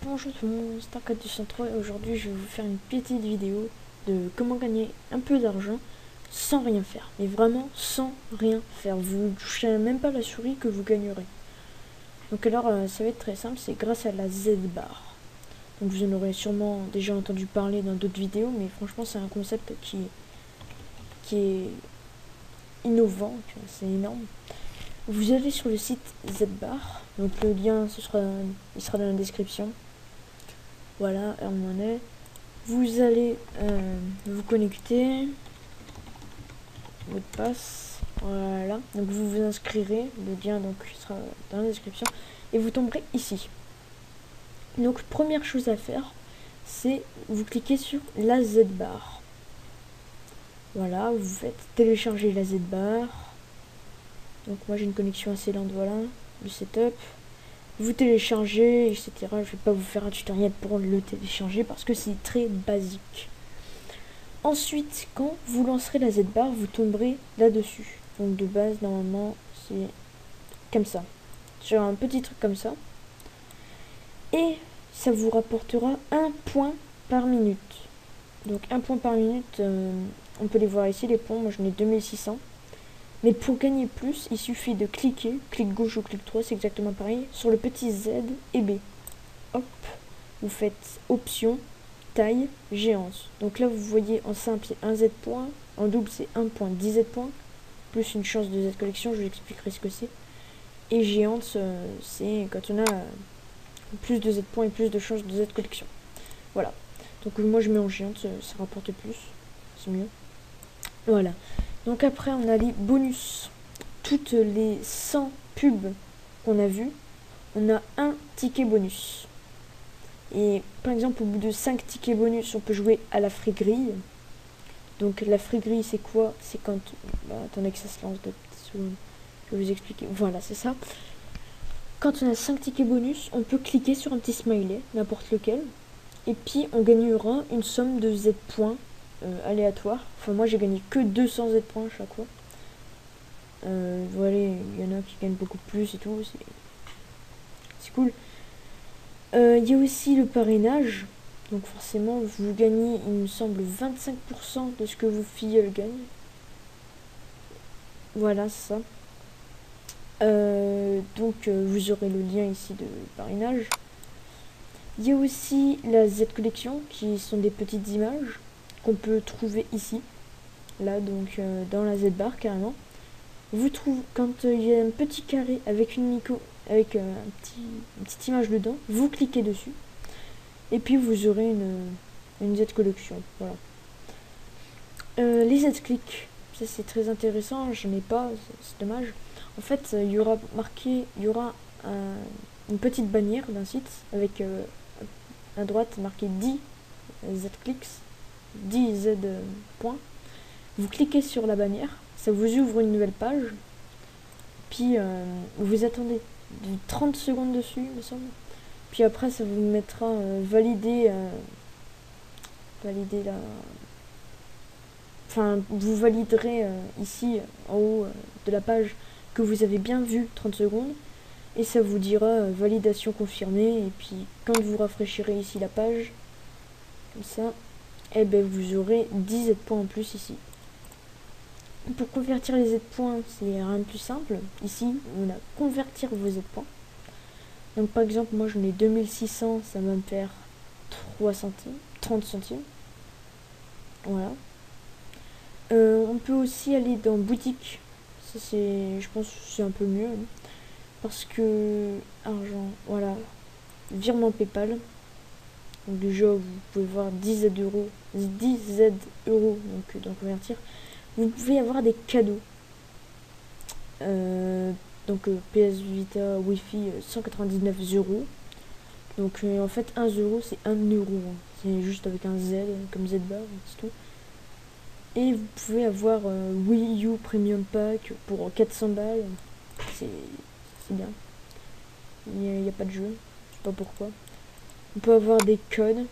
Bonjour tout le monde, Star4203 et aujourd'hui je vais vous faire une petite vidéo de comment gagner un peu d'argent sans rien faire. Mais vraiment sans rien faire, vous ne touchez même pas la souris que vous gagnerez. Donc alors ça va être très simple, c'est grâce à la Z-Bar. Donc vous en aurez sûrement déjà entendu parler dans d'autres vidéos, mais franchement c'est un concept qui est innovant, c'est énorme. Vous allez sur le site Z-Bar, donc le lien il sera dans la description. Voilà, on en est. Vous allez vous connecter. Mot de passe. Voilà. Donc vous vous inscrirez. Le lien donc sera dans la description. Et vous tomberez ici. Donc première chose à faire, c'est vous cliquez sur la Z-Bar. Voilà, vous faites télécharger la Z-Bar. Donc moi j'ai une connexion assez lente, voilà. Le setup. Vous téléchargez, etc. Je vais pas vous faire un tutoriel pour le télécharger parce que c'est très basique. Ensuite, quand vous lancerez la Z-Bar, vous tomberez là-dessus. Donc de base, normalement, c'est comme ça. Sur un petit truc comme ça. Et ça vous rapportera 1 point par minute. Donc 1 point par minute, on peut les voir ici, les points. Moi, j'en ai 2600. Mais pour gagner plus, il suffit de cliquer, clic gauche ou clic droit, c'est exactement pareil, sur le petit Z et B. Hop, vous faites option, taille, géance. Donc là, vous voyez en simple, c'est 1 Z point, en double, c'est 1 point 10 Z points, plus une chance de Z collection, je vous expliquerai ce que c'est. Et géante, c'est quand on a plus de Z points et plus de chances de Z collection. Voilà. Donc moi, je mets en géante, ça rapporte plus, c'est mieux. Voilà. Donc après, on a les bonus. Toutes les 100 pubs qu'on a vues, on a un ticket bonus. Et par exemple, au bout de 5 tickets bonus, on peut jouer à la free grille. Donc la free grille, c'est quoi? C'est quand... attendez que ça se lance de petites secondes. Je vais vous expliquer. Voilà, c'est ça. Quand on a 5 tickets bonus, on peut cliquer sur un petit smiley, n'importe lequel. Et puis on gagnera une somme de Z points aléatoire. Enfin, moi j'ai gagné que 200 Z points à chaque fois. Voilà, il y en a qui gagnent beaucoup plus et tout. C'est cool. Il y a aussi le parrainage. Donc forcément, vous gagnez, il me semble, 25% de ce que vos filles gagnent. Voilà, c'est ça. Donc vous aurez le lien ici de parrainage. Il y a aussi la Z Collection, qui sont des petites images qu'on peut trouver ici. Là, donc dans la Z-Bar, carrément. Vous trouvez, quand il y a un petit carré avec une une petite image dedans, vous cliquez dessus. Et puis vous aurez une Z collection. Voilà. Les Z-clics, ça c'est très intéressant, j'en ai pas, c'est dommage. En fait, il y aura une petite bannière d'un site avec à droite marqué 10 Z-clics, 10 Z points. Vous cliquez sur la bannière, ça vous ouvre une nouvelle page. Puis vous attendez 30 secondes dessus, il me semble. Puis après, ça vous mettra valider la... Enfin, vous validerez ici, en haut de la page, que vous avez bien vu 30 secondes. Et ça vous dira validation confirmée. Et puis, quand vous rafraîchirez ici la page, comme ça, eh ben, vous aurez 10 Z points en plus ici. Pour convertir les Z points, c'est rien de plus simple. Ici, on a convertir vos Z points. Donc par exemple, moi j'en ai 2600, ça va me faire 3 centimes, 30 centimes. Voilà. On peut aussi aller dans boutique. Ça c'est, je pense que c'est un peu mieux. Parce que, argent, voilà. Virement PayPal. Donc déjà, vous pouvez voir 10 Z euros. 10 Z euros, donc d'en convertir. Vous pouvez avoir des cadeaux. Donc PS Vita Wi-Fi 199 euros. Donc en fait 1 euro c'est 1 euro. C'est juste avec un Z comme Z-Bar, c'est tout. Et vous pouvez avoir Wii U Premium Pack pour 400 balles. C'est bien. Il n'y a pas de jeu. Je sais pas pourquoi. On peut avoir des codes.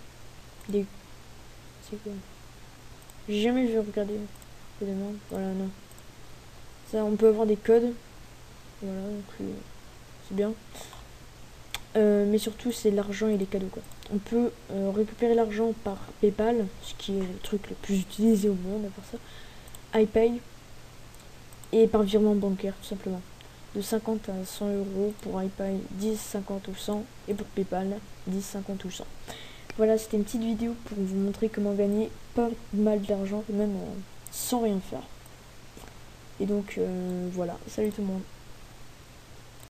C'est quoi? J'ai jamais vu regarder. Voilà, non. Ça, on peut avoir des codes. Voilà, donc c'est bien. mais surtout c'est l'argent et les cadeaux quoi. On peut récupérer l'argent par PayPal, ce qui est le truc le plus utilisé au monde à part ça, iPay, et par virement bancaire tout simplement. De 50 à 100 euros pour iPay, 10, 50 ou 100, et pour PayPal, 10, 50 ou 100. Voilà, c'était une petite vidéo pour vous montrer comment gagner pas mal d'argent, même sans rien faire. Et donc voilà, salut tout le monde.